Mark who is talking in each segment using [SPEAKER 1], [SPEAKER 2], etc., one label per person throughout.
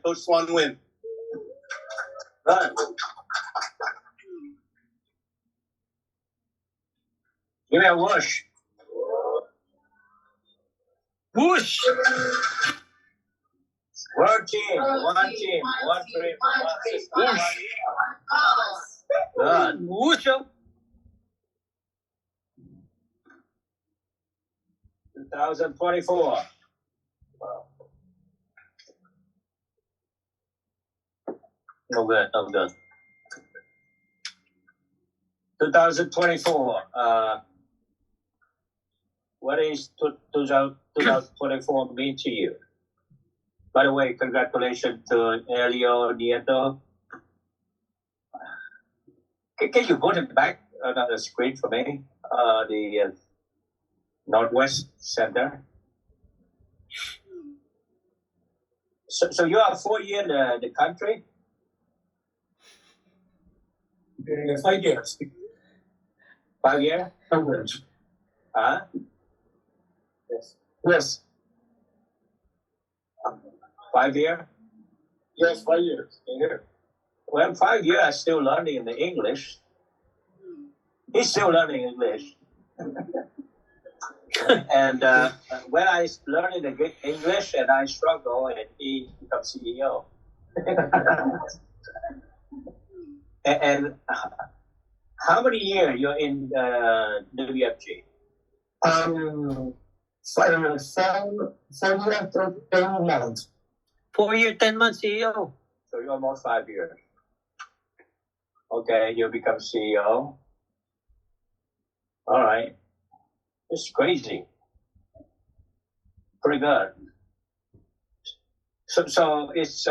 [SPEAKER 1] Coach Xuan win.
[SPEAKER 2] Good. Give me a whoosh. Whoosh. One team, one dream, one system. Whoosh. Good. Whoosh. 2024. Wow. No good, no good. 2024. What is 2024 mean to you? By the way, congratulations to Elio Nieto. Can you put it back on the screen for me? The Northwest Center. So you are 4 years in the country?
[SPEAKER 1] 5 years.
[SPEAKER 2] 5 years? Huh?
[SPEAKER 1] Yes. Yes.
[SPEAKER 2] 5 years?
[SPEAKER 1] Yes, 5 years. Yeah.
[SPEAKER 2] Well, 5 years, I'm still learning the English. He's still learning English. And when I learn the good English and I struggle, and he becomes CEO. and how many years you're in WFG?
[SPEAKER 1] 4 years, 10 months.
[SPEAKER 3] 4 years, 10 months CEO.
[SPEAKER 2] So you're almost 5 years. Okay, you become CEO. All right. It's crazy. Pretty good. So it's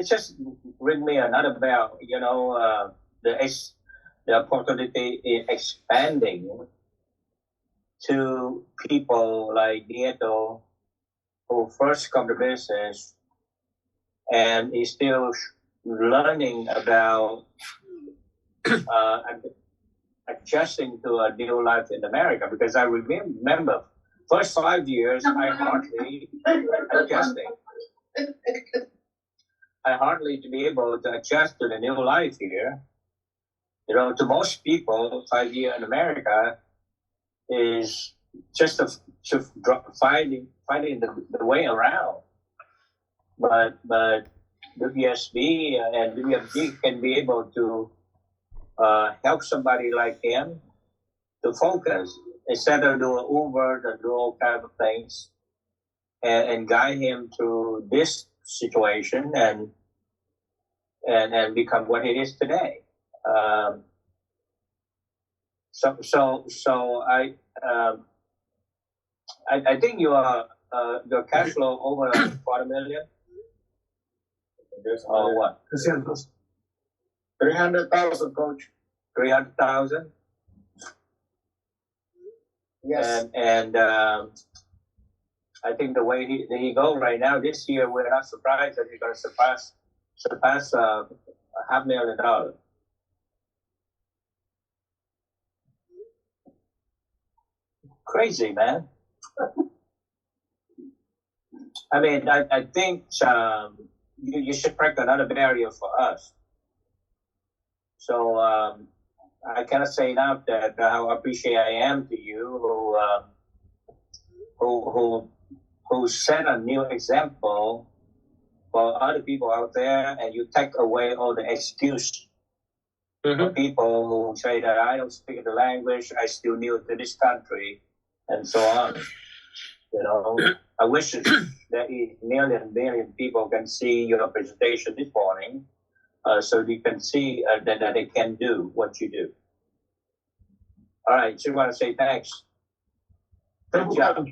[SPEAKER 2] just ring me another bell. You know, the opportunity is expanding to people like Nieto, who first come to business and is still learning about adjusting to a new life in America. Because I remember first 5 years I hardly adjusting. I hardly to be able to adjust to the new life here. You know, to most people, 5 years in America is just finding the way around. But WSB and WFG can be able to help somebody like him to focus instead of doing Uber and do all kinds of things, and guide him through this situation and become what it is today. So I think your cash flow over 4 million. Or what?
[SPEAKER 1] 300,000, coach.
[SPEAKER 2] 300,000.
[SPEAKER 1] Yes.
[SPEAKER 2] And I think the way he go right now this year, we're not surprised that he's going to surpass $500,000. Crazy, man. I mean, I think you should break another barrier for us. So I cannot say enough that how appreciative I am to you who set a new example for other people out there, and you take away all the excuse for people who say that I don't speak the language, I still new to this country, and so on. You know, I wish that million people can see your presentation this morning, so you can see that they can do what you do. All right, so I want to say thanks. Good job.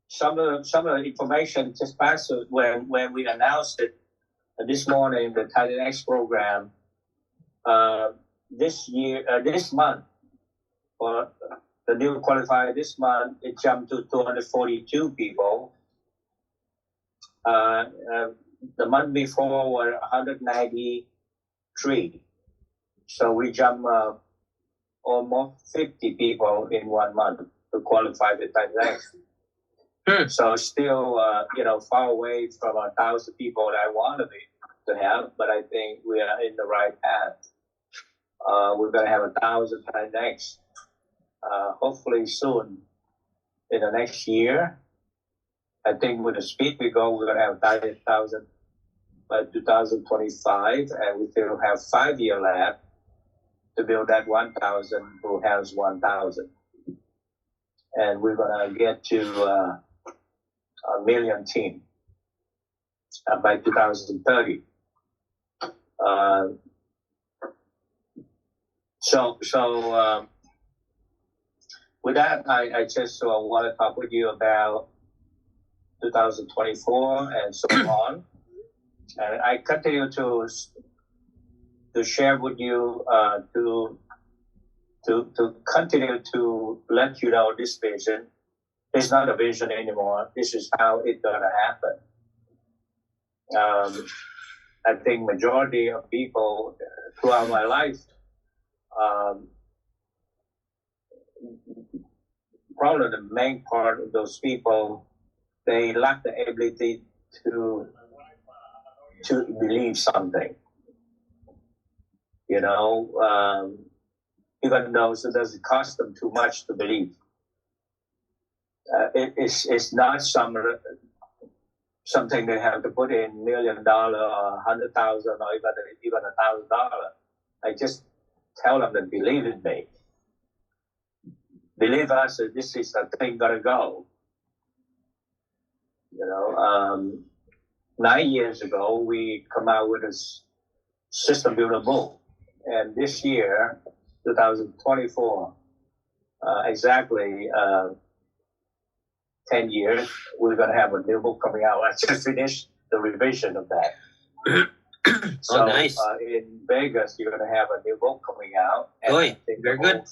[SPEAKER 2] Some of the information just passed when we announced it this morning, the Thailand X program. This month, for the new qualifier this month, it jumped to 242 people. The month before were 193. So we jumped almost 50 people in 1 month to qualify the 10X. So still, far away from 1,000 people that I want to have, but I think we are in the right path. We're going to have 1,000 10X, hopefully soon in the next year. I think with the speed we go, we're going to have 1,000 by 2025, and we still have 5 years left to build that 1,000 who has 1,000. And we're going to get to a million team by 2030. With that, I just want to talk with you about 2024 and so on. And I continue to share with you to continue to let you know this vision. It's not a vision anymore. This is how it's gonna happen. I think majority of people throughout my life, probably the main part of those people, they lack the ability to believe something. Even though it doesn't cost them too much to believe. It's not something they have to put in $1 million or 100,000 or even $1,000. I just tell them to believe in me. Believe us that this is the thing gonna go. 9 years ago, we come out with a system builder book. And this year, 2024, exactly 10 years, we're going to have a new book coming out. I just finished the revision of that. So,
[SPEAKER 3] nice.
[SPEAKER 2] In Vegas, you're going to have a new book coming out. And I think
[SPEAKER 3] very good.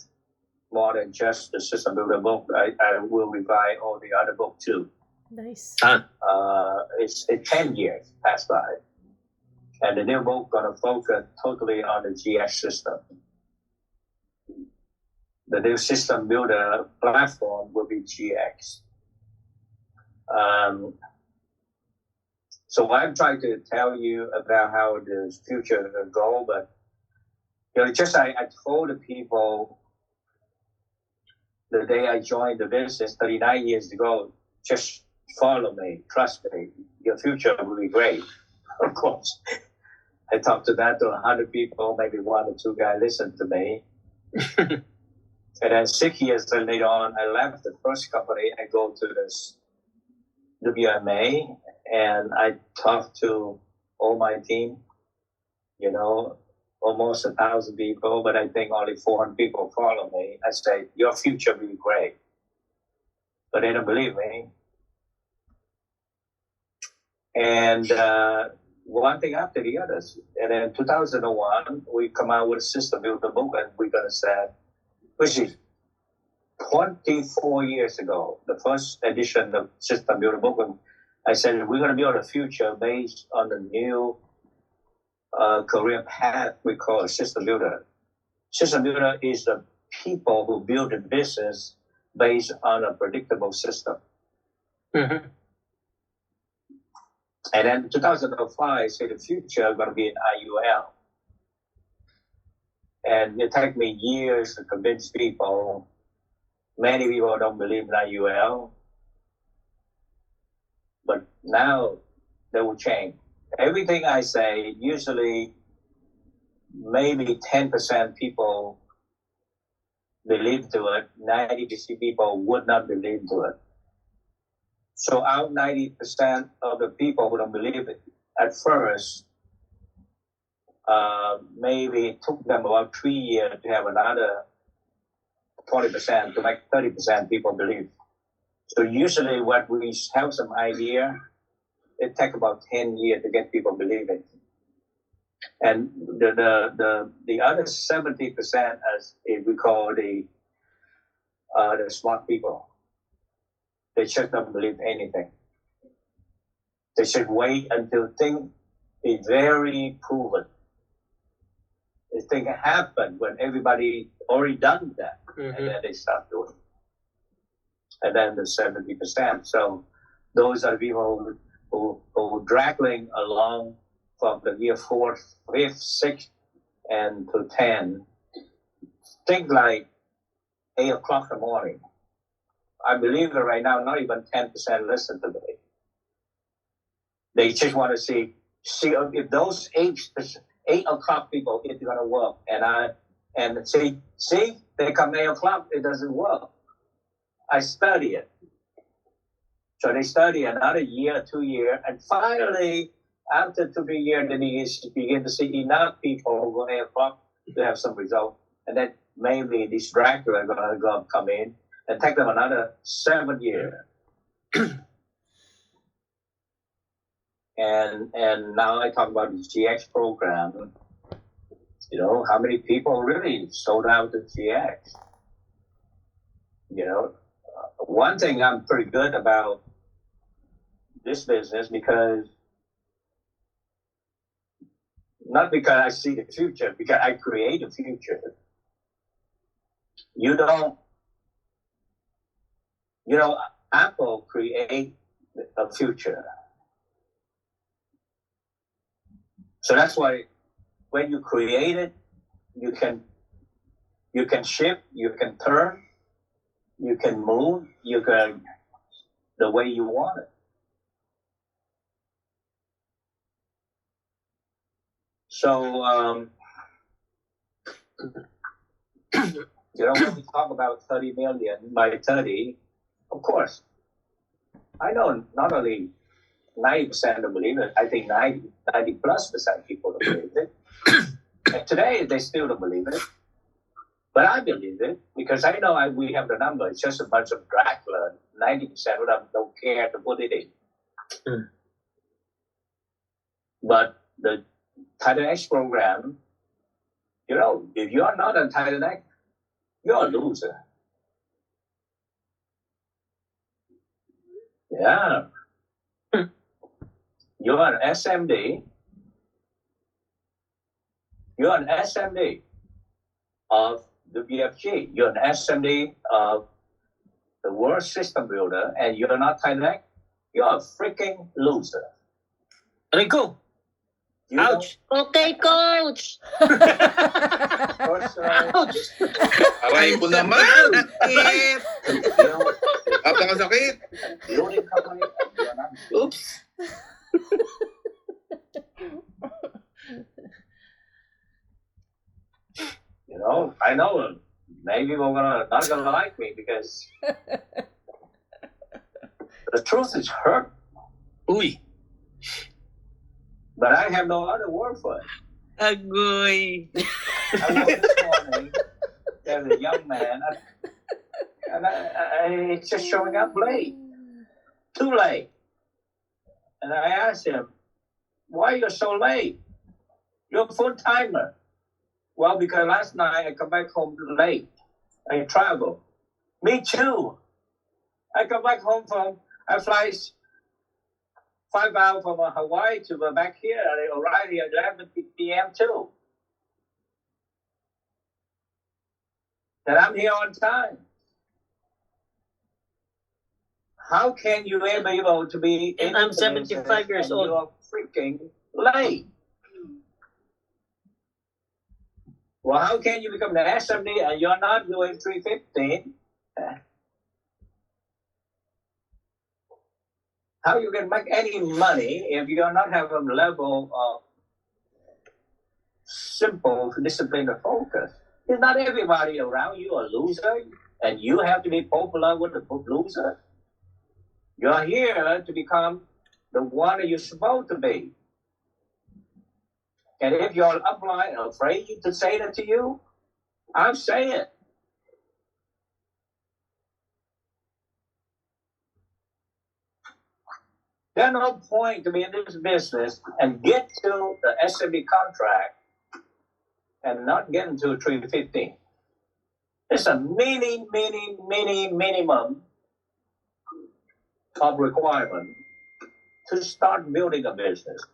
[SPEAKER 2] More than just the system builder book, I will revise all the other book too.
[SPEAKER 4] Nice.
[SPEAKER 2] It's 10 years passed by. And the new book going to focus totally on the GX system. The new system builder platform will be GX. So I'm trying to tell you about how the future will go, but I told the people the day I joined the business 39 years ago, just follow me, trust me, your future will be great. Of course. I talked to 100 people, maybe 1 or 2 guys listened to me. And then 6 years later on, I left the first company and go to this WMA, and I talked to all my team, almost 1,000 people, but I think only 400 people follow me. I say, your future will be great. But they don't believe me. And one thing after the others. And then in 2001, we come out with a system builder book, and we're going to say, which is 24 years ago, the first edition of system builder book, and I said, we're going to build a future based on the new career path we call system builder. System builder is the people who build a business based on a predictable system.
[SPEAKER 3] Mm-hmm.
[SPEAKER 2] And then 2005, I said the future is going to be in IUL. And it took me years to convince people. Many people don't believe in IUL. But now they will change. Everything I say, usually maybe 10% people believe to it, 90% people would not believe to it. So out 90% of the people who don't believe it at first, maybe it took them about 3 years to have another 20% to make 30% people believe. So usually what we have some idea, it takes about 10 years to get people believing. And the other 70%, as we call the smart people, they just don't believe anything. They should wait until things is very proven. this thing happened when everybody already done that,
[SPEAKER 3] Mhm.
[SPEAKER 2] and then they start doing it. And then the 70%. So those are people who dragging along from the year 4th, 5th, 6th, and to 10. Think like 8 o'clock in the morning. I believe that right now, not even 10% listen to me. They just want to see if those 8 o'clock people, it's going to work. And see, they come 8 o'clock, it doesn't work. I study it. So they study another year, 2 years, and finally, after 2, 3 years, then you begin to see enough people who go 8 o'clock to have some result. And then maybe these dragsters are going to come in and take them another 7 years. And now I talk about the GX program. You know, how many people really sold out the GX? You know, one thing I'm pretty good about this business, because not because I see the future, because I create the future. You know, Apple create a future. So that's why when you create it, you can shift, you can turn, you can move, you can the way you want it. So you know, when we talk about 30 million by 30, of course, I know not only 90% don't believe it, I think 90+% people don't believe it. And today, they still don't believe it. But I believe it, because I know we have the number. It's just a bunch of Dracula. 90% of them don't care to put it in.
[SPEAKER 3] Mm.
[SPEAKER 2] But the Titan X program, you know, if you're not a Titan X, you're a loser. Yeah. You're an SMD. You're an SMD of the BFG. You're an SMD of the World System Builder, and you're not Titan X. You're a freaking loser.
[SPEAKER 3] Rico.
[SPEAKER 2] You
[SPEAKER 3] Ouch. Okay, coach.
[SPEAKER 2] Ouch.
[SPEAKER 4] Aray ko naman!
[SPEAKER 3] Sakit.
[SPEAKER 4] Napakasakit!
[SPEAKER 2] Building company, you're not.
[SPEAKER 4] Oops!
[SPEAKER 2] You know, I know maybe we're not gonna like me, because the truth is hurt,
[SPEAKER 3] Uy.
[SPEAKER 2] but I have no other word for it.
[SPEAKER 3] Agoy.
[SPEAKER 2] I woke this morning, there's a young man, and it's just showing up late, too late. And I asked him, why you're so late? You're a full-timer. Well, because last night I come back home late. I travel. Me too. I come back home I fly 5 hours from Hawaii to go back here. I arrive here at 11 p.m. too. And I'm here on time. How can you ever be able to be
[SPEAKER 3] And I'm 75 years old.
[SPEAKER 2] You're freaking late. Well, how can you become the SMD and you're not doing 315? How you can make any money if you're not have a level of simple discipline and focus? It's not everybody around you a loser, and you have to be popular with the loser. You're here to become the one that you're supposed to be. And if your upline are afraid to say that to you, I'll say it. There's no point to be in this business and get to the SMB contract and not get into 315. It's a minimum of requirement to start building a business.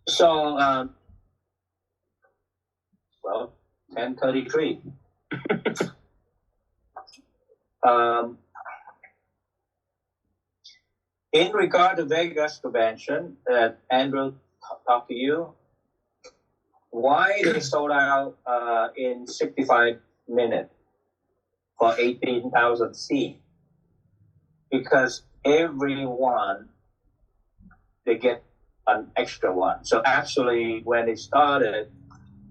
[SPEAKER 2] So, well, 10:33. In regard to Vegas convention, Andrew talked to you. Why they sold out in 65 minutes for 18,000 seats? Because everyone they get an extra one. So actually, when it started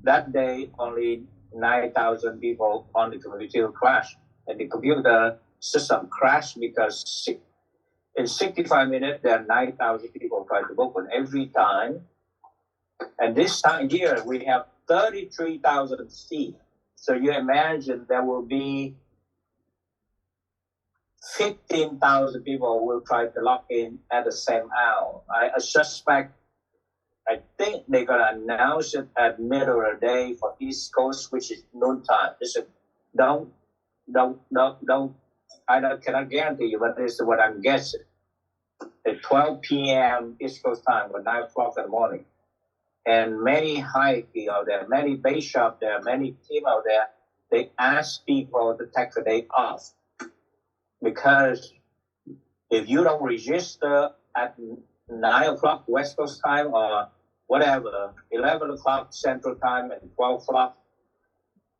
[SPEAKER 2] that day, only 9,000 people on the computer crashed, and the computer system crashed because in 65 minutes there are 9,000 people trying to book, and every time. And this time here we have 33,000 seats. So you imagine there will be 15,000 people will try to log in at the same hour. I think they're gonna announce it at middle of the day for East Coast, which is noon time. This is don't. Cannot guarantee you, but this is what I'm guessing. At 12 p.m. East Coast time, or 9 o'clock in the morning, and many hikey out there, many base shop there, many team out there. They ask people to take the day off. Because if you don't register at 9 o'clock West Coast time or whatever, 11 o'clock Central time and 12 o'clock,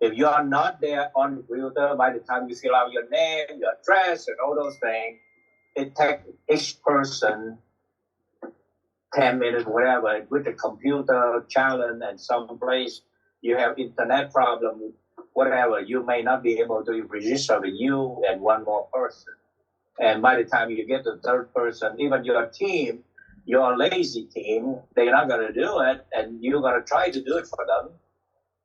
[SPEAKER 2] if you are not there on the computer, by the time you fill out your name, your address, and all those things, it takes each person 10 minutes, whatever, with the computer challenge and some place you have internet problem, whatever, you may not be able to register with you and one more person. And by the time you get the third person, even your team, your lazy team, they're not going to do it, and you're going to try to do it for them.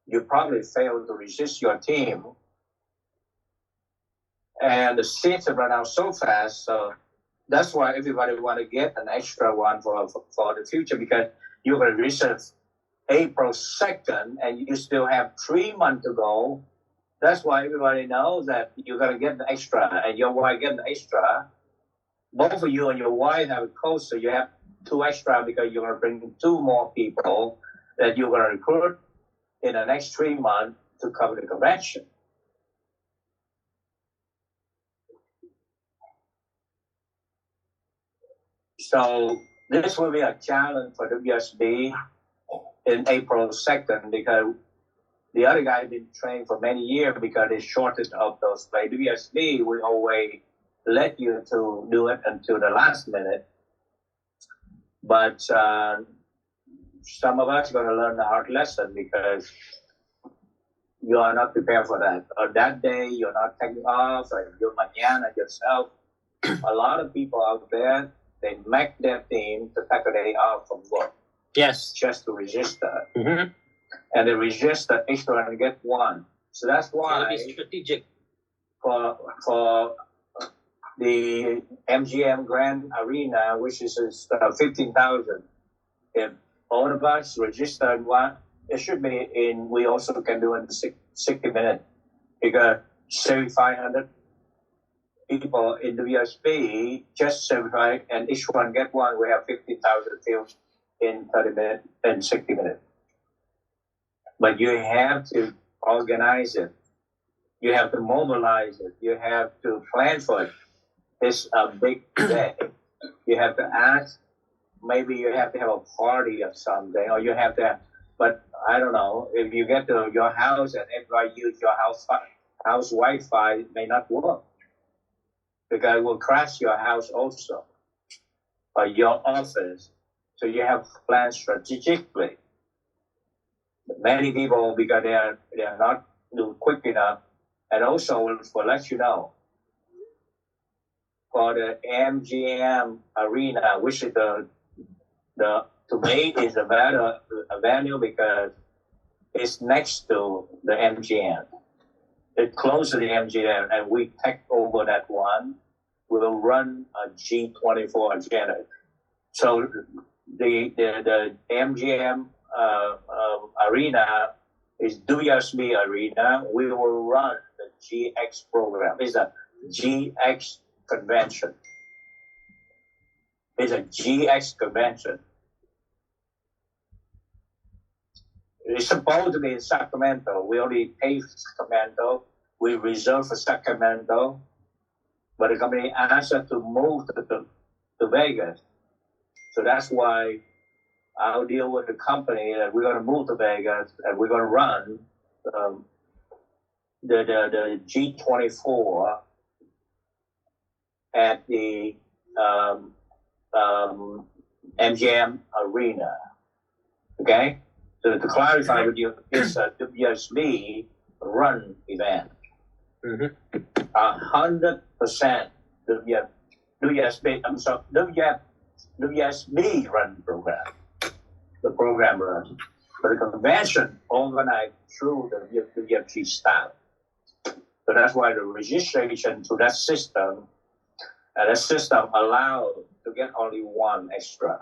[SPEAKER 2] You probably fail to resist your team. And the seats have run out so fast, so that's why everybody want to get an extra one for the future, because you're going to reserve April 2nd, and you still have 3 months to go. That's why everybody knows that you're going to get the extra, and your wife get the extra. Both of you and your wife have a coach, so you have 2 extra because you're going to bring 2 more people that you're going to recruit in the next 3 months to cover the convention. So this will be a challenge for WSB in April 2nd, because the other guy been trained for many years because they shortage of those plays. WSB, we always let you to do it until the last minute. But some of us are going to learn the hard lesson because you are not prepared for that. On that day, you're not taking off, and you're mañana yourself. A lot of people out there, they make their team to take a day off from work.
[SPEAKER 3] Yes.
[SPEAKER 2] Just to register.
[SPEAKER 3] Mm-hmm.
[SPEAKER 2] And they register extra and get one. So that's why
[SPEAKER 3] be strategic.
[SPEAKER 2] For the MGM Grand Arena, which is 15,000, if all of us register in one, it should be in. We also can do it in 60 minutes, because 7,500 people in the WSB, just 75, and each one get one. We have 15,000 fields in 30 minutes and 60 minutes. But you have to organize it. You have to mobilize it. You have to plan for it. It's a big day. You have to ask. Maybe you have to have a party or something, or you have to. But I don't know. If you get to your house and everybody use your house Wi-Fi, it may not work, because it will crash your house also, or your office. So you have to plan strategically. Many people, because they are not doing quick enough, and also for let you know, for the MGM Arena, which is the to me is a better venue because it's next to the MGM. It's close to the MGM, and we take over that one. We'll run a G24 agenda. So the MGM Arena is WSB Arena. We will run the GX program. It's a GX convention. It's a GX convention. It's supposed to be in Sacramento. We already paid for Sacramento. We reserved for Sacramento. But the company asked us to move to Vegas. So that's why I'll deal with the company that we're going to move to Vegas and we're going to run the G24 at the MGM Arena. Okay? So to clarify with you, it's a WSB run event. 100% WSB run program. The program runs. But the convention organized through the WSB staff. So that's why the registration to that system, and that system allowed to get only one extra.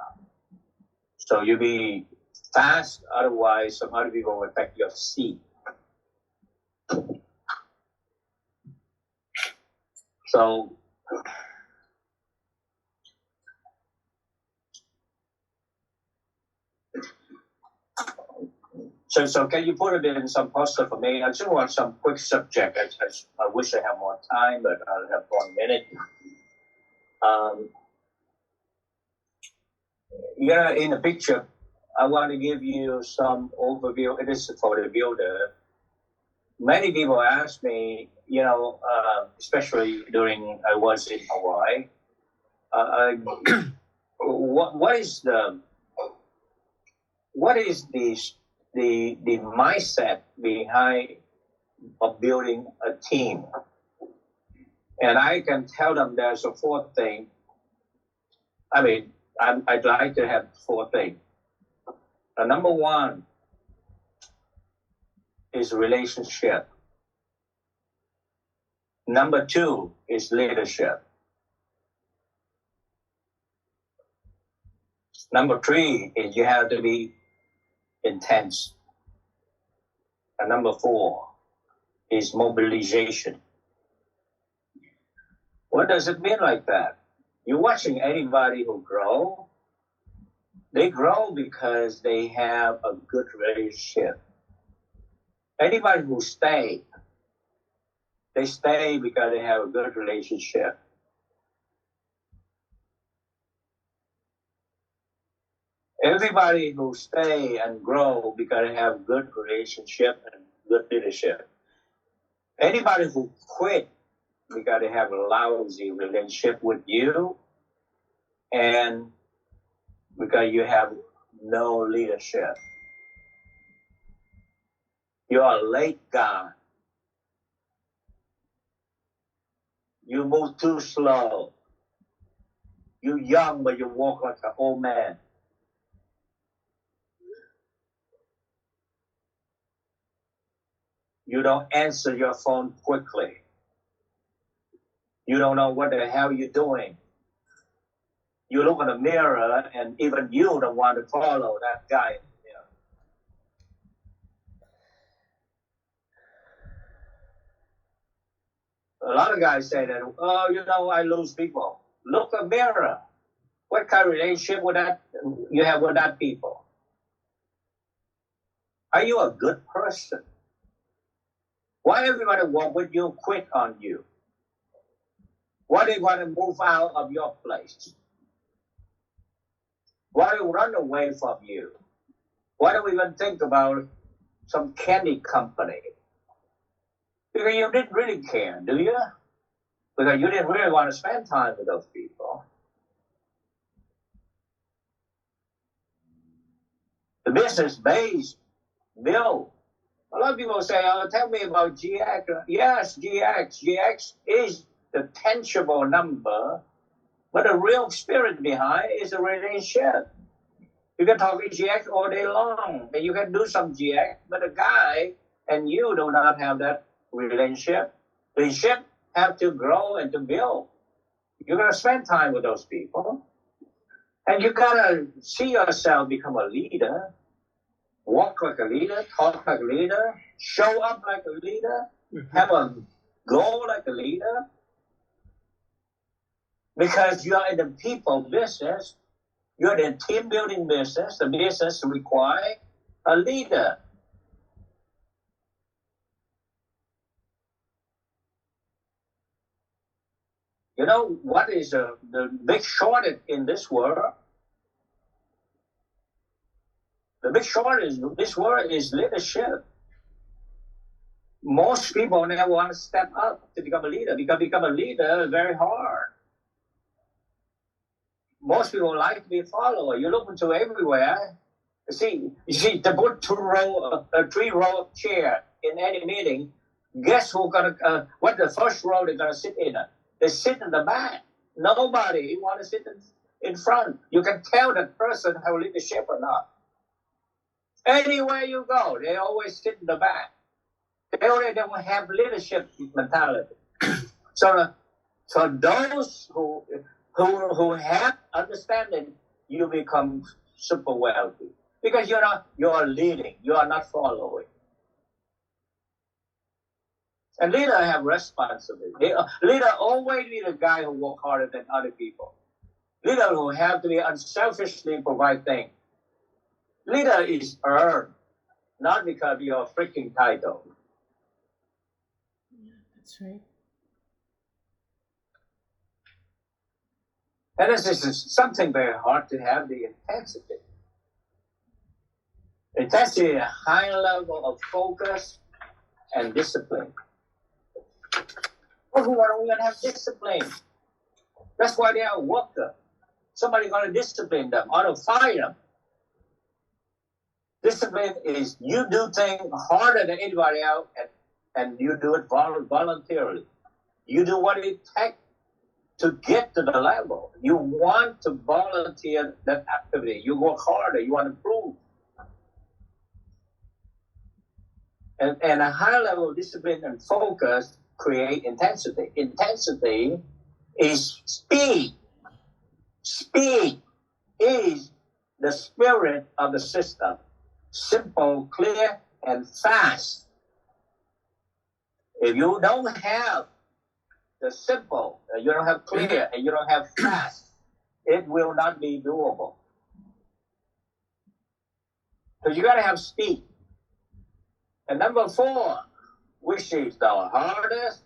[SPEAKER 2] So you be fast, otherwise some other people will take your seat. So can you put it in some poster for me? I just want some quick subject. I wish I had more time, but I'll have 1 minute. In the picture, I want to give you some overview. It is for the builder. Many people ask me, especially during I was in Hawaii, what is the mindset behind of building a team? And I can tell them there's a fourth thing. I'd like to have 4 things. Number 1 is relationship. Number 2 is leadership. Number 3 is you have to be intense. And number 4 is mobilization. What does it mean like that? You're watching anybody who grow. They grow because they have a good relationship. Anybody who stay, they stay because they have a good relationship. Everybody who stay and grow because they have good relationship and good leadership. Anybody who quit because they have a lousy relationship with you and because you have no leadership. You're a late guy. You move too slow. You're young, but you walk like an old man. You don't answer your phone quickly. You don't know what the hell you're doing. You look in the mirror, and even you don't want to follow that guy. A lot of guys say that, I lose people. Look in the mirror. What kind of relationship you have with that people? Are you a good person? Why everybody want with you quit on you? Why they want to move out of your place? Why do they run away from you? Why do we even think about some candy company? Because you didn't really care, do you? Because you didn't really want to spend time with those people. The business-based bill. A lot of people say, tell me about GX. Yes, GX. GX is the tangible number, but the real spirit behind is a relationship. You can talk GX all day long, and you can do some GX, but a guy and you do not have that relationship. Relationship have to grow and to build. You're going to spend time with those people. And you got to see yourself become a leader. Walk like a leader, talk like a leader, show up like a leader, have a goal like a leader. Because you are in the people business, you're in the team building business, the business requires a leader. You know what is the big shortage in this world? The big shortage in this world is leadership. Most people never want to step up to become a leader because become a leader is very hard. Most people like to be a follower. You look into everywhere. You see, to put a 3-row chair in any meeting, guess who what the first row they're gonna sit in? They sit in the back. Nobody want to sit in front. You can tell that person have leadership or not. Anywhere you go, they always sit in the back. They already don't have leadership mentality. So those who have understanding, you become super wealthy because you're leading, you are not following. And leader have responsibility. Leader always be the guy who work harder than other people. Leader who have to be unselfishly provide things. Leader is earned, not because you're a freaking title.
[SPEAKER 5] Yeah, that's right.
[SPEAKER 2] And this is something very hard to have the intensity. Intensity, a high level of focus and discipline. Everyone we're going to have discipline. That's why they are a worker. Somebody going to discipline them or to fire them. Discipline is you do things harder than anybody else and you do it voluntarily. You do what it takes to get to the level. You want to volunteer that activity. You work harder. You want to prove. And a high level of discipline and focus create intensity. Intensity is speed. Speed is the spirit of the system. Simple, clear, and fast. If you don't have the simple, you don't have clear, and you don't have fast, it will not be doable. So you got to have speed. And number 4, which is the hardest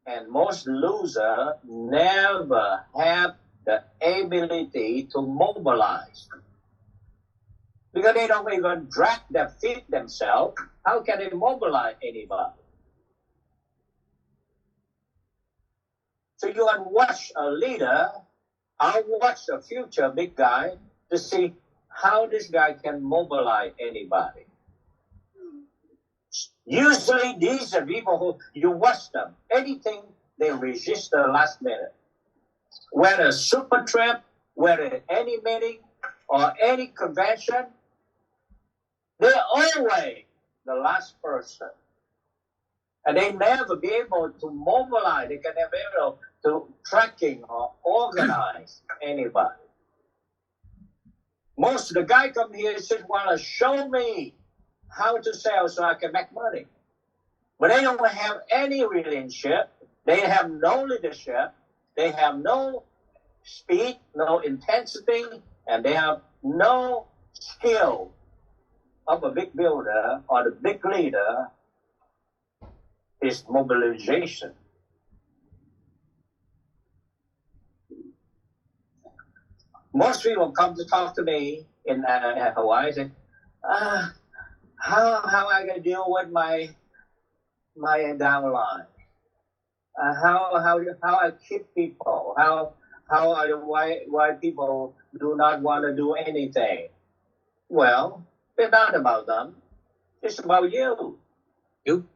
[SPEAKER 2] and most loser, never have the ability to mobilize. Because they don't even drag their feet themselves, how can they mobilize anybody? So you can watch a leader, I'll watch a future big guy to see how this guy can mobilize anybody. Usually these are people who, you watch them, anything they resist the last minute. Whether a super trip, whether any meeting or any convention, they're always the last person. And they never be able to mobilize, they can never be able to tracking or organize anybody. Most of the guy come here and says, well, show me how to sell so I can make money. But they don't have any relationship. They have no leadership. They have no speed, no intensity, and they have no skill of a big builder or the big leader is mobilization. Most people come to talk to me in Hawaii and say, how I gonna deal with my downline? How I keep people? Why people do not want to do anything? Well, it's not about them. It's about you.
[SPEAKER 3] You.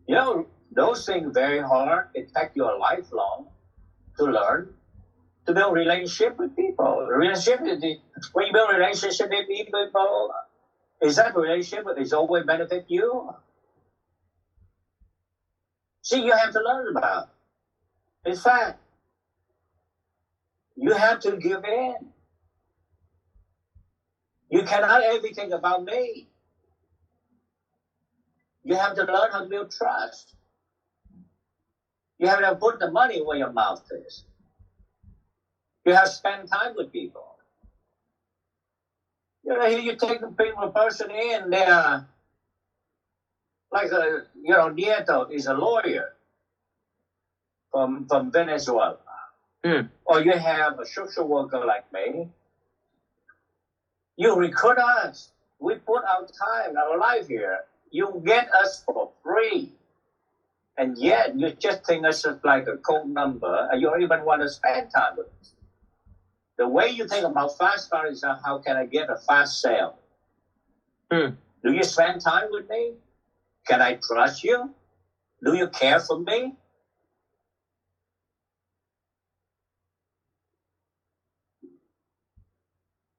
[SPEAKER 2] You know, those things very hard. It takes you a lifelong to learn, to build relationship with people. When you build a relationship with people, is that relationship is always benefit you? See, you have to learn about it. In fact, you have to give in. You cannot everything about me. You have to learn how to build trust. You have to put the money where your mouth is. You have to spend time with people. You take the people person in, they are like Nieto is a lawyer from Venezuela. Or you have a social worker like me. You recruit us. We put our time, our life here. You get us for free. And yet you just think us as like a cold number, and you don't even want to spend time with us. The way you think about fast start is how can I get a fast sale? Do you spend time with me? Can I trust you? Do you care for me?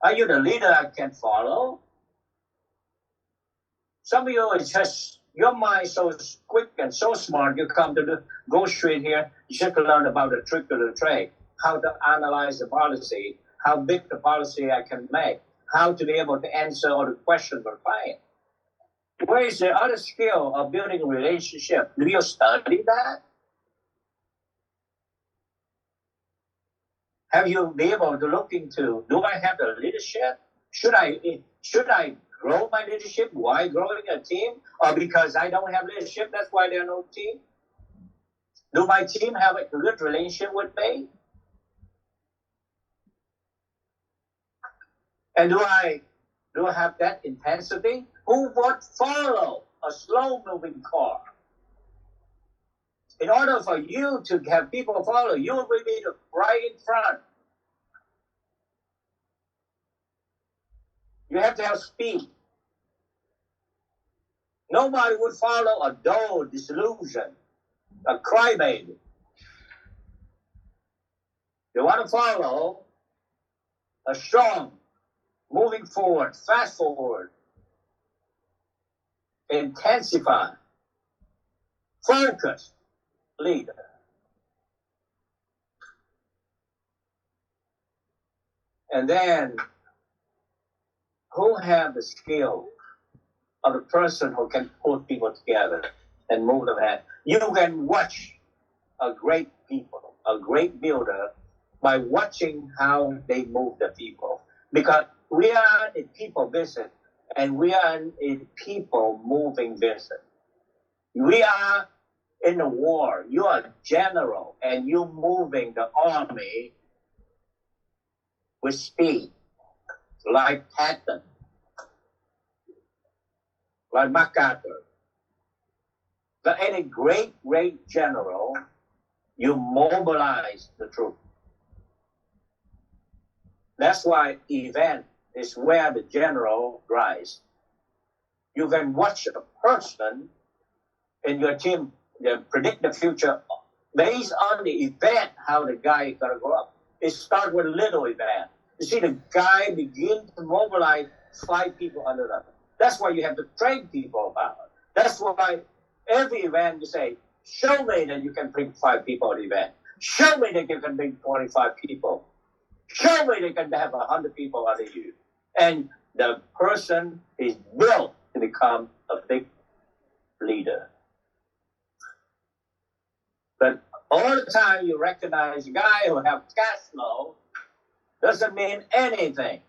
[SPEAKER 2] Are you the leader I can follow? Some of you is just your mind so quick and so smart. You come to go straight here. You should learn about the trick of the trade, how to analyze the policy, how big the policy I can make, how to be able to answer all the questions for client. Where is the other skill of building a relationship? Do you study that? Have you been able to look into, do I have the leadership? Should I grow my leadership while growing a team? Or because I don't have leadership, that's why there are no team? Do my team have a good relationship with me? And do I have that intensity? Who would follow a slow-moving car? In order for you to have people follow, you will be right in front. You have to have speed. Nobody would follow a dull, disillusioned, a crybaby. They want to follow a strong, moving forward, fast forward, intensify, focused leader. And then, who have the skill of the person who can put people together and move them ahead? You can watch a great people, a great builder, by watching how they move the people. Because we are in people business, and we are in people moving business. We are in a war. You are a general, and you're moving the army with speed, like Patton, like MacArthur. But any great general, you mobilize the troops. That's why event is where the general rise. You can watch a person in your team predict the future based on the event, how the guy is going to grow up. It starts with a little event. You see the guy begin to mobilize 5 people under them. That's why you have to train people about it. That's why every event you say, show me that you can bring 5 people at the event. Show me that you can bring 25 people. Show me they can have 100 people under you. And the person is built to become a big leader. But all the time you recognize a guy who have cash flow doesn't mean anything.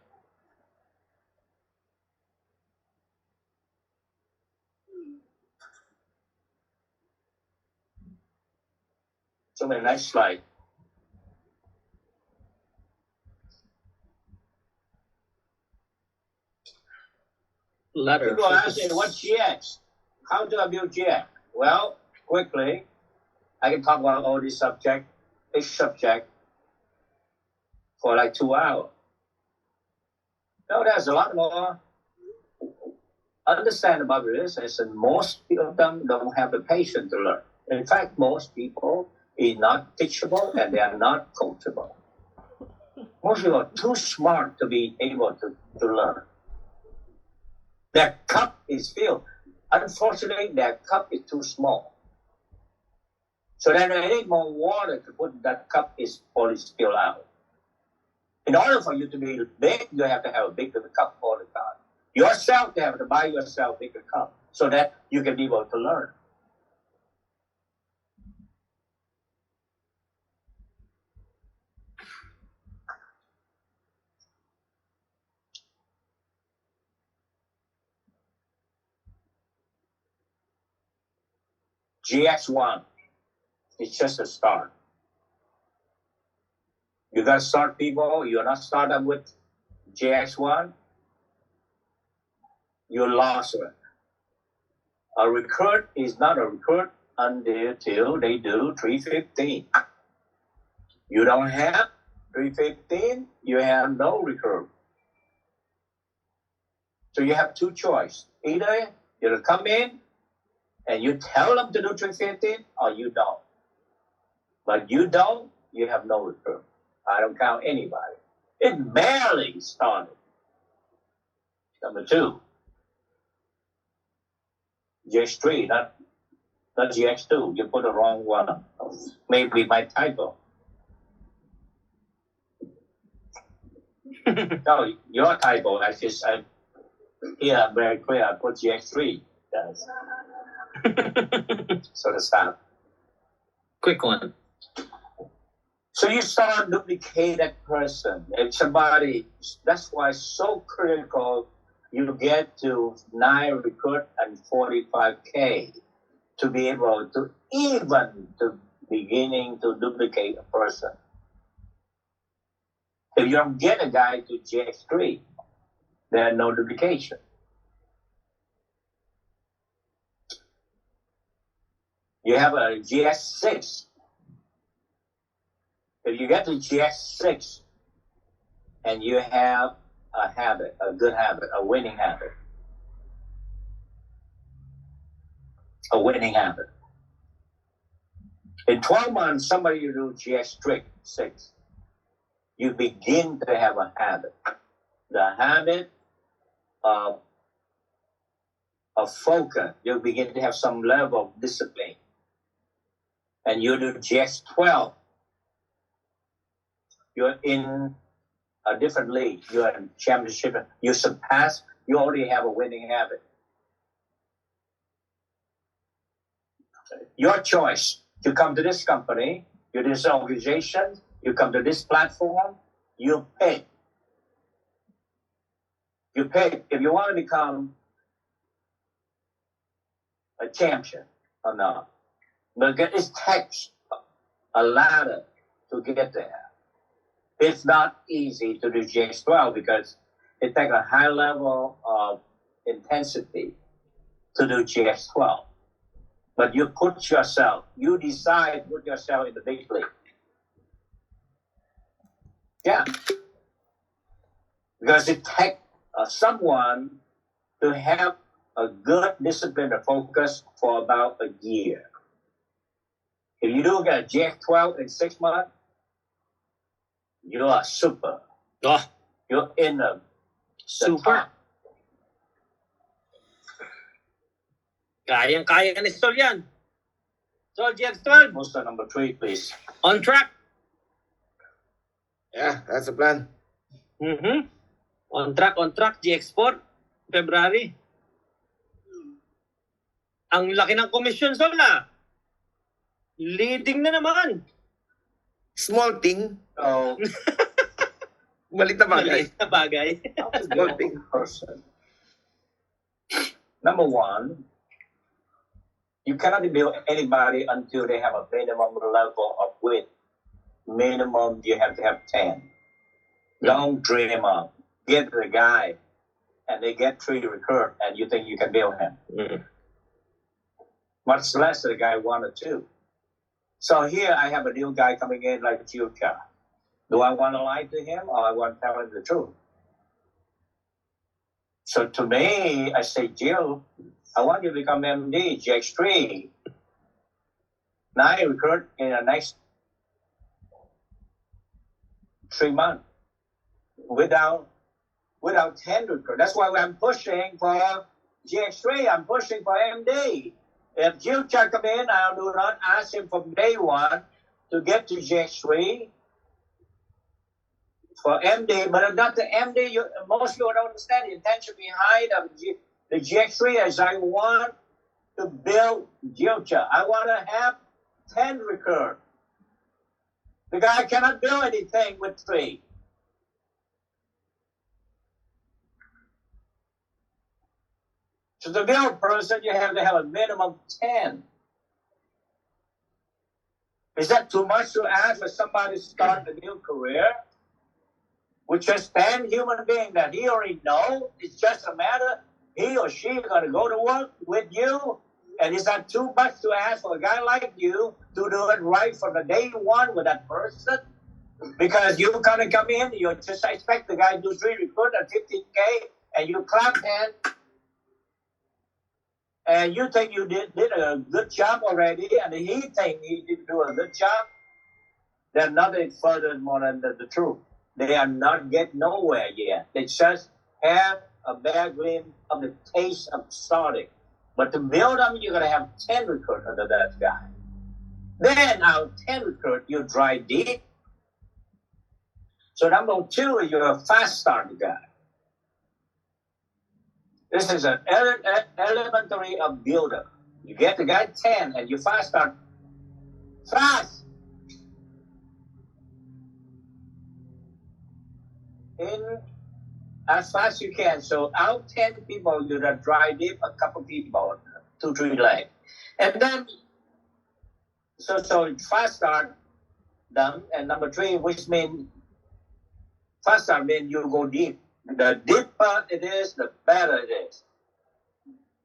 [SPEAKER 2] So the next slide. People ask me, what's GX? How do I build GX? Well, quickly, I can talk about all these each subject, for like 2 hours. No, there's a lot more understand about business, and most of them don't have the patience to learn. In fact, most people are not teachable and they are not coachable. Most people are too smart to be able to learn. Their cup is filled. Unfortunately, their cup is too small. So then they need more water to put that cup is fully spilled out. In order for you to be big, you have to have a bigger cup all the time. Yourself, you have to buy yourself a bigger cup so that you can be able to learn. GX1 is just a start. You got to start people. You're not starting with GX1. You lost it. A recruit is not a recruit until they do 315. You don't have 315, you have no recruit. So you have two choices. Either you come in and you tell them to do 315 or you don't. But you don't, you have no recruit. I don't count anybody. It barely started. Number two, GX3, not GX2. You put the wrong one. Maybe my typo. No, your typo. I'm very clear. I put GX3. Yes. So to stop.
[SPEAKER 3] Quick one.
[SPEAKER 2] So you start duplicate that person. If somebody, that's why it's so critical you get to 9 recruit and 45K to be able to even to beginning to duplicate a person. If you don't get a guy to GX3, there's no duplication. You have a GX6. If you get to GX6 and you have a habit, a good habit, a winning habit, in 12 months, somebody you do GX6, you begin to have a habit. The habit of focus, you begin to have some level of discipline. And you do GX12, you're in a different league. You're in championship. You surpass. You already have a winning habit. Your choice. You come to this company. You this organization. You come to this platform. You pick. You pick if you want to become a champion or not. But it takes a ladder to get there. It's not easy to do GX12 because it takes a high level of intensity to do GX12. But you decide put yourself in the big league. Yeah. Because it takes someone to have a good discipline and focus for about a year. If you do get a GX12 in 6 months, you are super.
[SPEAKER 3] Oh,
[SPEAKER 2] You're in the
[SPEAKER 3] super.
[SPEAKER 2] top.
[SPEAKER 3] Kayang-kaya ni Sol yan. Sol, GX12.
[SPEAKER 2] Poster number 3, please.
[SPEAKER 3] On track.
[SPEAKER 4] Yeah, that's the plan.
[SPEAKER 3] Mm-hmm. On track, GX4. February. Ang laki ng commission, Sol, na. Leading na naman.
[SPEAKER 4] Small thing.
[SPEAKER 2] So,
[SPEAKER 4] Malit na bagay.
[SPEAKER 3] Maliit na bagay.
[SPEAKER 2] small big person. Number 1, you cannot build anybody until they have a minimum level of win. Minimum, you have to have 10. Don't dream up. Get the guy, and they get 3 recruit, and you think you can build him.
[SPEAKER 3] Mm.
[SPEAKER 2] Much less the guy 1 or 2. So here I have a new guy coming in like Juka. Do I want to lie to him or I want to tell him the truth? So to me, I say, Jill, I want you to become MD, GX3. 9 recruit in the next 3 months without 10 recruit. That's why I'm pushing for GX3. I'm pushing for MD. If Juka come in, I do not ask him from day 1 to get to GX3 for MD, but not the MD. Most people don't understand the intention behind the GX3 is I want to build Juka. I want to have 10 recruit. The guy cannot build anything with 3. So to build a person, you have to have a minimum of 10. Is that too much to ask for somebody to start a new career? With just 10 human beings that he already know, it's just a matter he or she is going to go to work with you. And is that too much to ask for a guy like you to do it right from the day one with that person? Because you kind of come in, you just expect the guy to do 3 recruit at 15K, and you clap hand, and you think you did a good job already, and he think he did do a good job. They're nothing further more than the truth. They are not get nowhere yet. They just have a bad glimpse of the taste of starting. But to build them, you're going to have 10 recruits under that guy. Then out of 10 recruits, you dry deep. So number 2, you're a fast start guy. This is an elementary of builder. You get the guy 10 and you fast start fast. In as fast as you can. So out 10 people, you dry deep a couple people, 2, 3 legs. And then, so fast start them. And number 3, which means fast start means you go deep. The deeper it is, the better it is.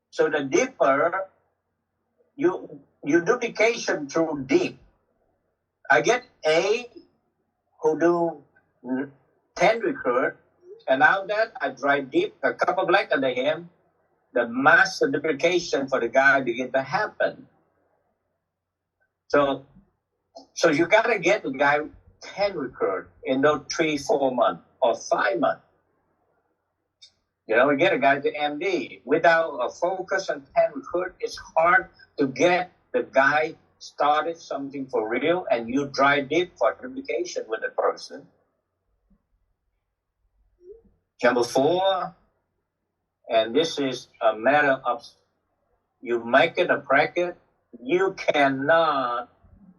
[SPEAKER 2] So the deeper, you duplication through deep. I get A who do 10 recruit, and now that I drive deep a couple black under him, the mass duplication for the guy begin to happen. So you gotta get the guy 10 recruit in those 3-4 months or 5 months. You know, we get a guy to MD. Without a focus on 10 recruit, it's hard to get the guy started something for real, and you drive deep for duplication with the person. Number 4, and this is a matter of you make it a bracket. You cannot,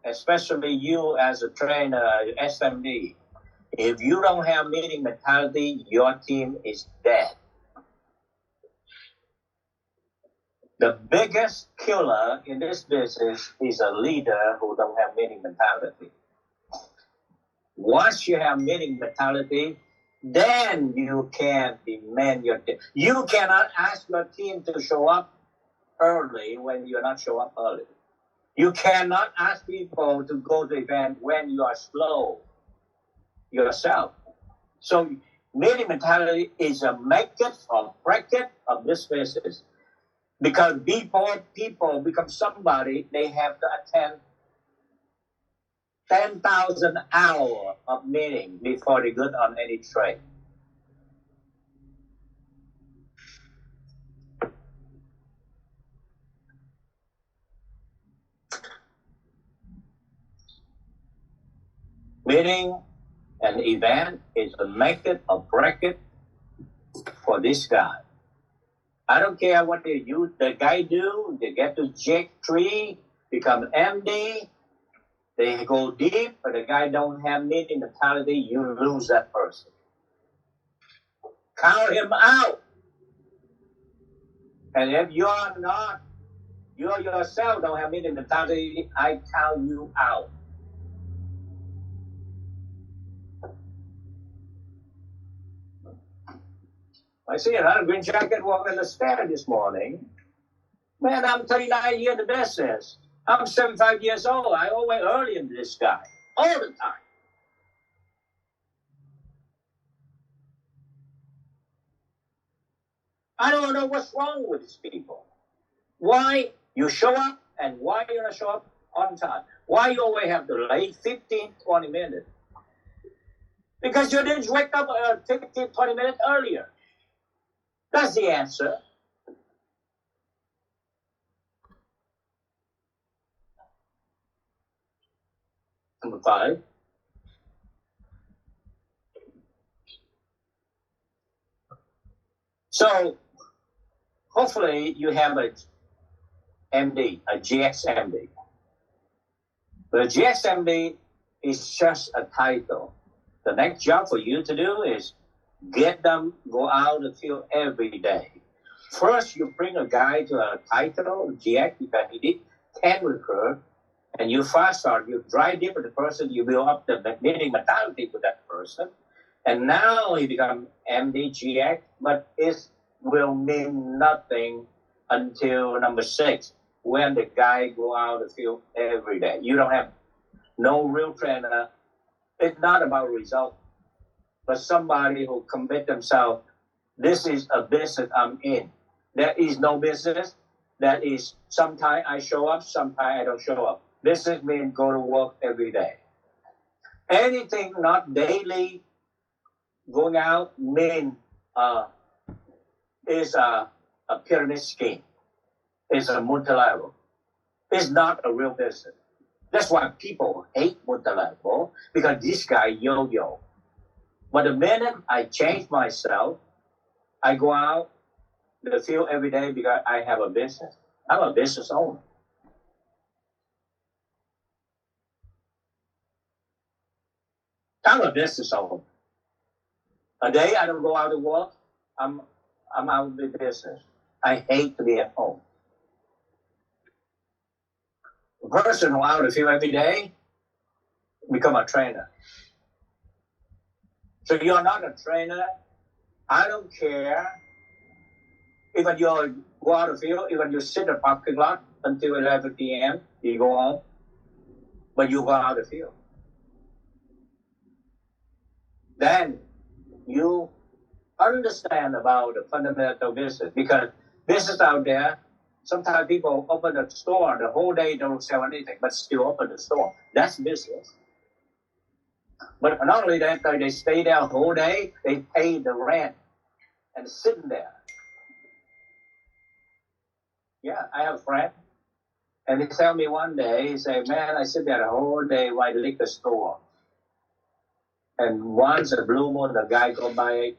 [SPEAKER 2] especially you as a trainer, SMD, if you don't have meeting mentality, your team is dead. The biggest killer in this business is a leader who don't have meeting mentality. Once you have meeting mentality, then you can demand your team. You cannot ask your team to show up early when you're not show up early. You cannot ask people to go to the event when you are slow yourself. So meeting mentality is a make it or break it of this business. Because before people become somebody, they have to attend 10,000 hours of meeting before they get on any trade. Meeting an event is a make it or break it for this guy. I don't care what the guy do. They get to J3, become MD. They go deep, but the guy don't have meeting mentality. You lose that person. Count him out. And if you yourself don't have meeting mentality, I count you out. I see another green jacket walking the stair this morning. Man, I'm 39 years in the business. I'm 75 years old. I always early in this guy. All the time. I don't know what's wrong with these people. Why you show up and why you don't show up on time? Why you always have to late 15, 20 minutes? Because you didn't wake up 15, 20 minutes earlier. That's the answer. Number 5. So, hopefully you have a MD, a GXMD. But a GXMD is just a title. The next job for you to do is get them, go out and field every day. First, you bring a guy to a title, GX, because he did 10 recruit, And you fast start, you drive deep with the person, you build up the winning mentality with that person. And now he become MDGX, but it will mean nothing until number 6, when the guy go out the field every day. You don't have no real trainer. It's not about result, but somebody who commit themselves. This is a business I'm in. There is no business. That is, sometimes I show up, sometimes I don't show up. Business means go to work every day. Anything not daily going out mean is a pyramid scheme. It's a multi-level. It's not a real business. That's why people hate multi-level, because this guy yo-yo. But the minute I change myself, I go out to the field every day because I have a business. I'm a business owner. I'm a business owner. A day I don't go out to work, I'm out of the business. I hate to be at home. A person who out of the field every day become a trainer. So you're not a trainer. I don't care. Even you go out of the field, even you sit in the parking lot until 11 p.m., you go home, but you go out of the field. Then you understand about the fundamental business, because business out there, sometimes people open the store the whole day, don't sell anything, but still open the store. That's business. But not only that, they stay there the whole day, they pay the rent and sitting there. Yeah, I have a friend, and he tell me one day, he said, man, I sit there the whole day while I liquor store. And once a blue moon, the guy come by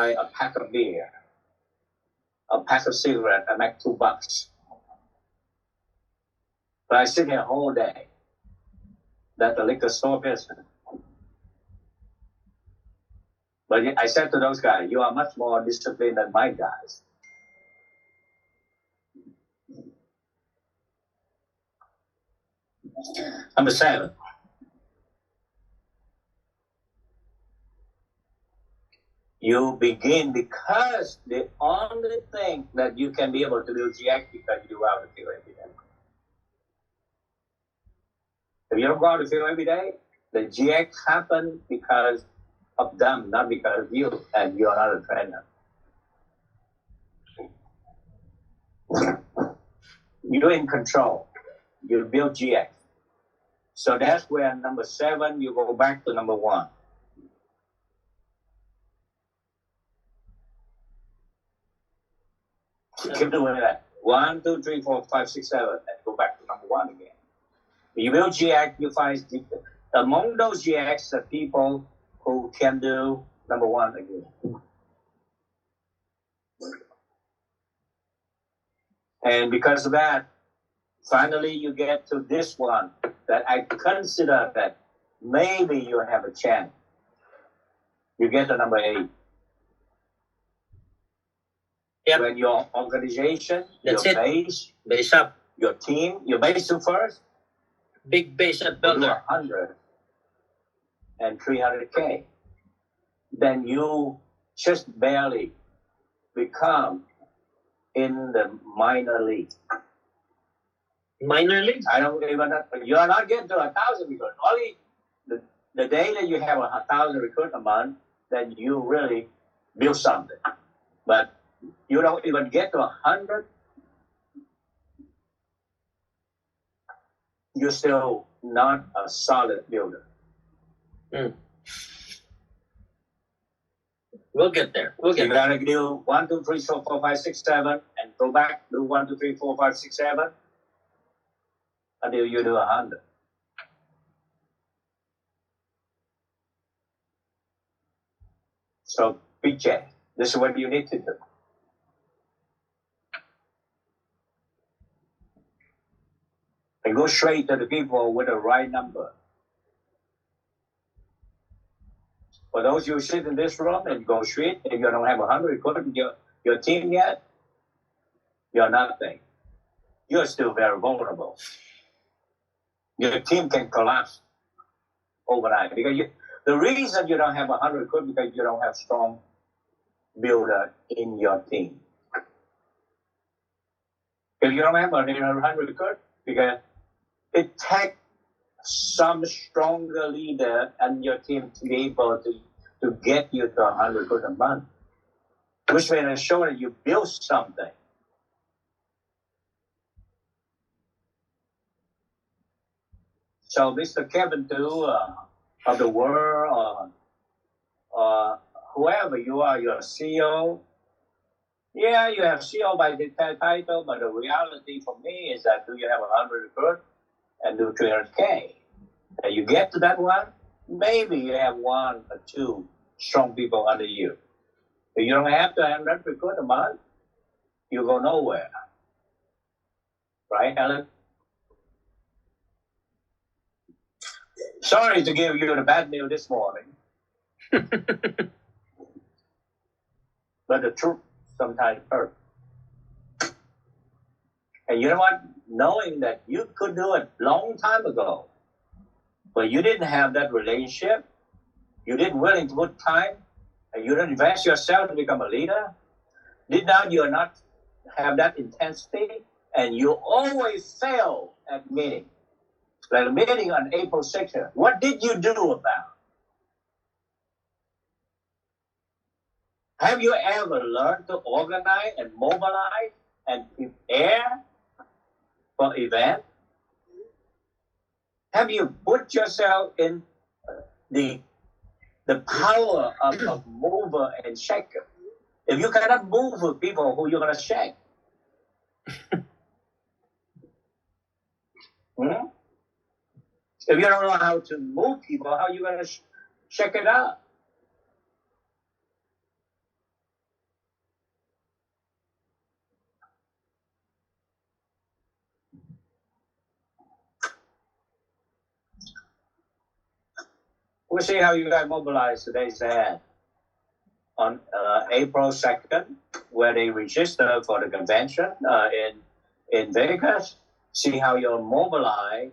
[SPEAKER 2] a pack of beer, a pack of cigarette, I make $2. But I sit here the whole day. That's the liquor store business. But I said to those guys, you are much more disciplined than my guys. Number 7. You begin, because the only thing that you can be able to do GX because you go out to field every day. If you don't go out to field every day, the GX happen because of them, not because of you, and you are not a trainer. You're in control. You build GX. So that's where number 7, you go back to number 1. Keep doing that. 1, 2, 3, 4, 5, 6, 7, and go back to number 1 again. You build GX, you find among those GX the people who can do number 1 again. And because of that, finally you get to this one that I consider that maybe you have a chance. You get to number 8.
[SPEAKER 3] Yep.
[SPEAKER 2] When your organization,
[SPEAKER 3] That's
[SPEAKER 2] your
[SPEAKER 3] it.
[SPEAKER 2] base up, your team, your base up first,
[SPEAKER 3] Big base up
[SPEAKER 2] do
[SPEAKER 3] builder.
[SPEAKER 2] 100 and 300K. Then you just barely become in the minor league.
[SPEAKER 3] Minor league?
[SPEAKER 2] I don't even know. You're not getting to 1,000 recruits. Only the day that you have 1,000 recruits a month, then you really build something. But you don't even get to 100, you're still not a solid builder.
[SPEAKER 3] We'll get there. We'll
[SPEAKER 2] You
[SPEAKER 3] get there.
[SPEAKER 2] gotta do 1, 2, 3, 4, 5, 6, 7, and go back, do 1, 2, 3, 4, 5, 6, 7, until you do 100. So, PJ, this is what you need to do. And go straight to the people with the right number. For those who sit in this room and go straight, if you don't have 100 recruits in your team yet, you're nothing. You're still very vulnerable. your team can collapse overnight. Because the reason you don't have 100 recruits because you don't have strong builder in your team. If you don't have 100 recruits, because it takes some stronger leader and your team to be able to get you to 100 recruits a month, which means showing you build something. So Mr. Kevin too, of the world, whoever you are, you're a CEO. Yeah, you have CEO by the title, but the reality for me is that do you have 100 recruits and do 300K? And you get to that one, maybe you have 1 or 2 strong people under you. If you don't have to have 100 recruits a month, you go nowhere. Right, Helen? Sorry to give you the bad news this morning. But the truth sometimes hurts. And you know what? Knowing that you could do it long time ago, but you didn't have that relationship, you didn't willing to put time, and you didn't invest yourself to become a leader, now you're not have that intensity, and you always fail at meeting. Like a meeting on April 6th, what did you do about? Have you ever learned to organize and mobilize and prepare for event? Have you put yourself in the power of mover and shaker? If you cannot move with people, who you're going to shake? If you don't know how to move people, how are you going to shake it up? We'll see how you guys mobilize today's ad on April 2nd, where they register for the convention in Vegas. See how you'll mobilize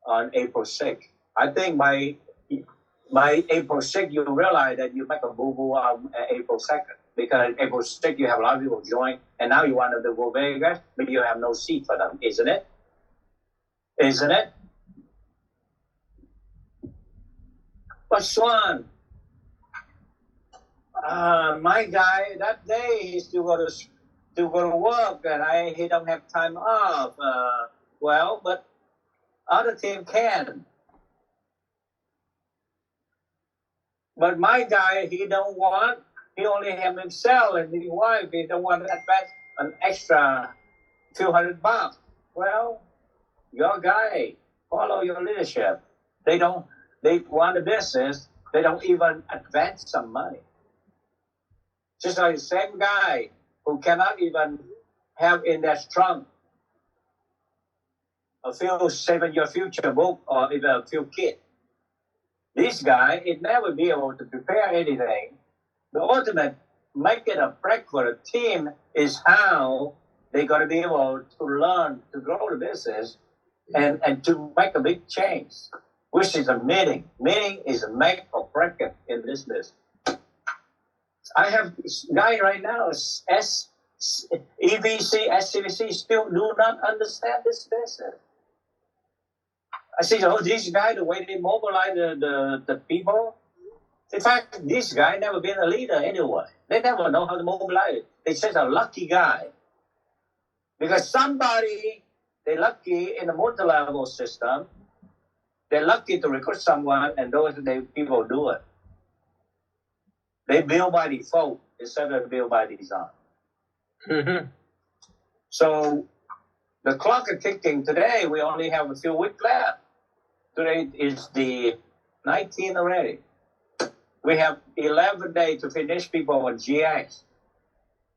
[SPEAKER 2] on April 6th. I think by April 6th, you'll realize that you make a boo-boo on April 2nd. Because April 6th, you have a lot of people join, and now you want them to go Vegas, but you have no seat for them, isn't it? Isn't it? But Xuan, my guy, that day he still got to work, and he don't have time off. Well, but other team can. But my guy, he don't want. He only have himself and his wife. He don't want to invest an extra few $100. Well, your guy, follow your leadership. They want the business. They don't even advance some money. Just like the same guy who cannot even have in their trunk a few 7-year future book or even a few kids. This guy, it never be able to prepare anything. The ultimate make it a break for a team is how they're going to be able to learn to grow the business and to make a big change, which is a meeting. Meeting is a make or break it in business. I have this guy right now, EVC, SCVC, still do not understand this business. I see, this guy, the way they mobilize the people. In fact, this guy never been a leader anyway. They never know how to mobilize. They just a lucky guy. Because somebody, they're lucky in the multi-level system. They're lucky to recruit someone, and those people do it. They build by default instead of build by design. Mm-hmm. So the clock is ticking. Today, we only have a few weeks left. Today is the 19th already. We have 11 days to finish people on GX.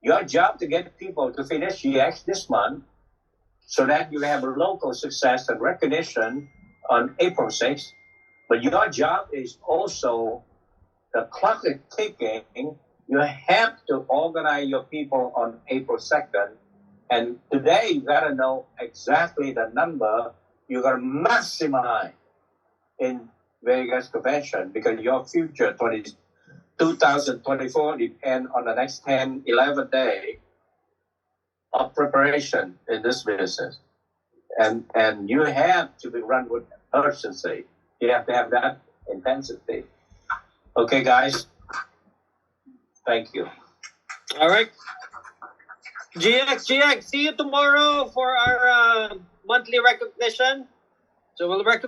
[SPEAKER 2] Your job to get people to finish GX this month so that you have a local success and recognition on April 6th. But your job is also, the clock is ticking. You have to organize your people on April 2nd. And today you got to know exactly the number you got to maximize in Vegas convention because your future 2024 depends on the next 10, 11 days of preparation in this business. And you have to be run with urgency. You have to have that intensity. Okay, guys. Thank you.
[SPEAKER 3] All right. GX, see you tomorrow for our monthly recognition. So we'll recognize